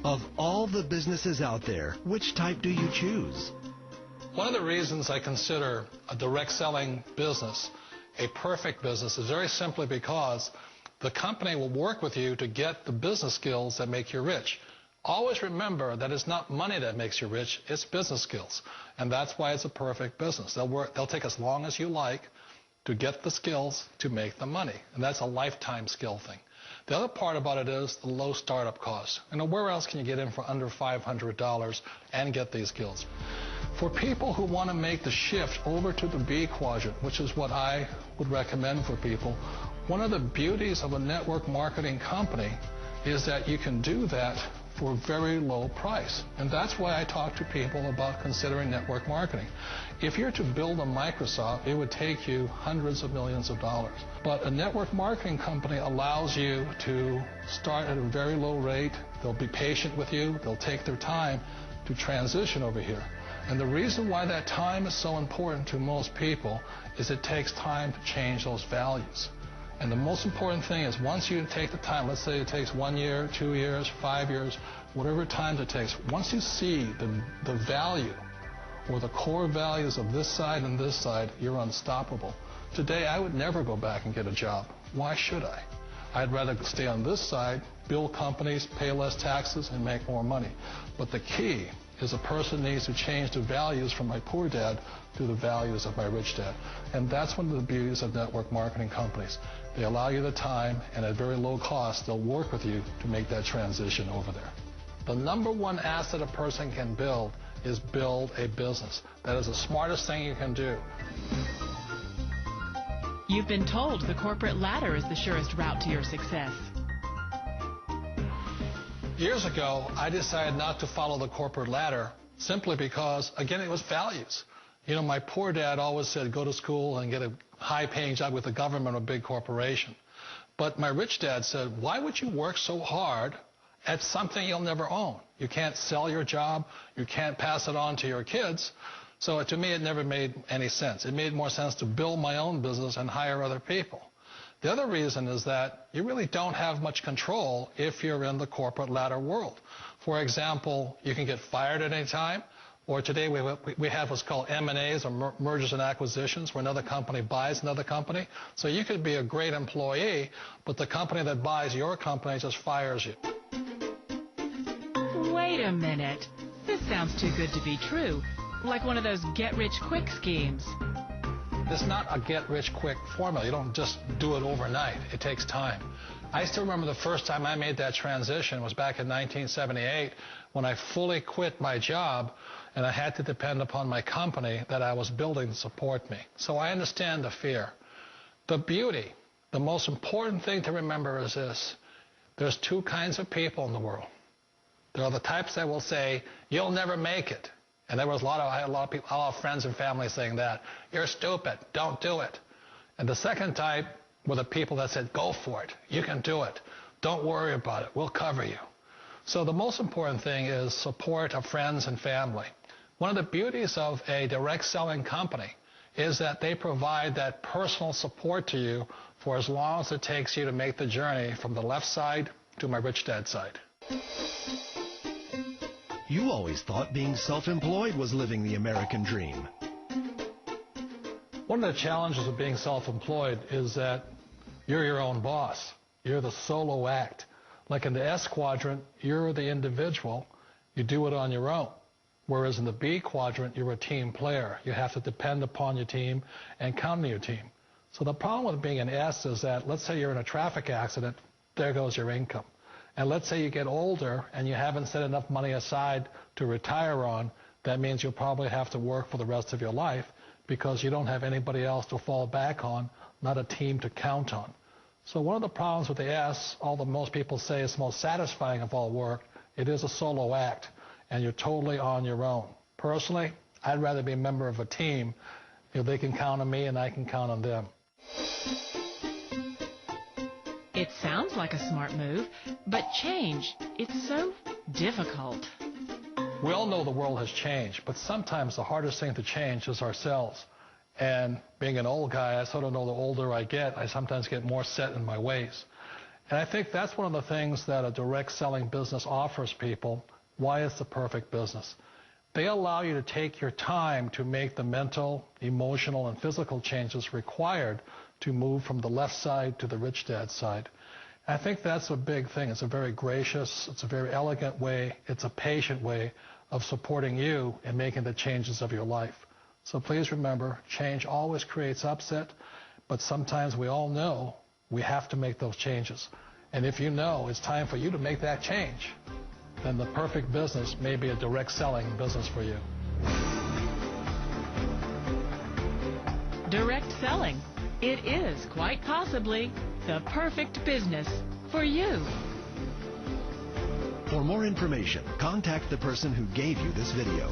Of all the businesses out there, which type do you choose? One of the reasons I consider a direct selling business a perfect business is very simply because the company will work with you to get the business skills that make you rich. Always remember that it's not money that makes you rich, it's business skills. And that's why it's a perfect business. They'll take as long as you like to get the skills to make the money. And that's a lifetime skill thing. The other part about it is the low startup cost. Where else can you get in for under $500 and get these skills? For people who want to make the shift over to the B quadrant, which is what I would recommend for people, one of the beauties of a network marketing company is that you can do that for a very low price. And that's why I talk to people about considering network marketing. If you're to build a Microsoft, it would take you hundreds of millions of dollars. But a network marketing company allows you to start at a very low rate. They'll be patient with you. They'll take their time to transition over here. And the reason why that time is so important to most people is it takes time to change those values. And the most important thing is once you take the time, let's say it takes 1 year, 2 years, 5 years, whatever time it takes, once you see the value or the core values of this side and this side, you're unstoppable. Today, I would never go back and get a job. Why should I? I'd rather stay on this side, build companies, pay less taxes, and make more money. But the key is a person needs to change the values from my poor dad to the values of my rich dad. And that's one of the beauties of network marketing companies. They allow you the time, and at very low cost, they'll work with you to make that transition over there. The number one asset a person can build is build a business. That is the smartest thing you can do. You've been told the corporate ladder is the surest route to your success. Years ago, I decided not to follow the corporate ladder simply because, again, it was values. My poor dad always said, go to school and get a high-paying job with the government or a big corporation. But my rich dad said, why would you work so hard at something you'll never own? You can't sell your job. You can't pass it on to your kids. So to me, it never made any sense. It made more sense to build my own business and hire other people. The other reason is that you really don't have much control if you're in the corporate ladder world. For example, you can get fired at any time, or today we have what's called M&As, or mergers and acquisitions, where another company buys another company. So you could be a great employee, but the company that buys your company just fires you. Wait a minute. This sounds too good to be true. Like one of those get-rich-quick schemes. It's not a get-rich-quick formula. You don't just do it overnight. It takes time. I still remember the first time I made that transition was back in 1978 when I fully quit my job and I had to depend upon my company that I was building to support me. So I understand the fear. The beauty, the most important thing to remember is this. There's two kinds of people in the world. There are the types that will say, you'll never make it. And there was I had a lot of friends and family saying that. You're stupid. Don't do it. And the second type were the people that said, go for it. You can do it. Don't worry about it. We'll cover you. So the most important thing is support of friends and family. One of the beauties of a direct selling company is that they provide that personal support to you for as long as it takes you to make the journey from the left side to my rich dad side. You always thought being self-employed was living the American dream. One of the challenges of being self-employed is that you're your own boss. You're the solo act. Like in the S quadrant, you're the individual. You do it on your own. Whereas in the B quadrant, you're a team player. You have to depend upon your team and count on your team. So the problem with being an S is that, let's say you're in a traffic accident, there goes your income. And let's say you get older and you haven't set enough money aside to retire on, that means you'll probably have to work for the rest of your life because you don't have anybody else to fall back on, not a team to count on. So one of the problems with the S, although most people say it's the most satisfying of all work, it is a solo act, and you're totally on your own. Personally, I'd rather be a member of a team. They can count on me and I can count on them. It sounds like a smart move, but change, it's so difficult. We all know the world has changed, but sometimes the hardest thing to change is ourselves. And being an old guy, I sort of know the older I get, I sometimes get more set in my ways. And I think that's one of the things that a direct selling business offers people. Why it's the perfect business? They allow you to take your time to make the mental, emotional, and physical changes required to move from the left side to the rich dad side. I think that's a big thing. It's a very gracious, it's a very elegant way, it's a patient way of supporting you in making the changes of your life. So please remember, change always creates upset, but sometimes we all know we have to make those changes. And if you know it's time for you to make that change, then the perfect business may be a direct selling business for you. Direct selling. It is quite possibly the perfect business for you. For more information, contact the person who gave you this video.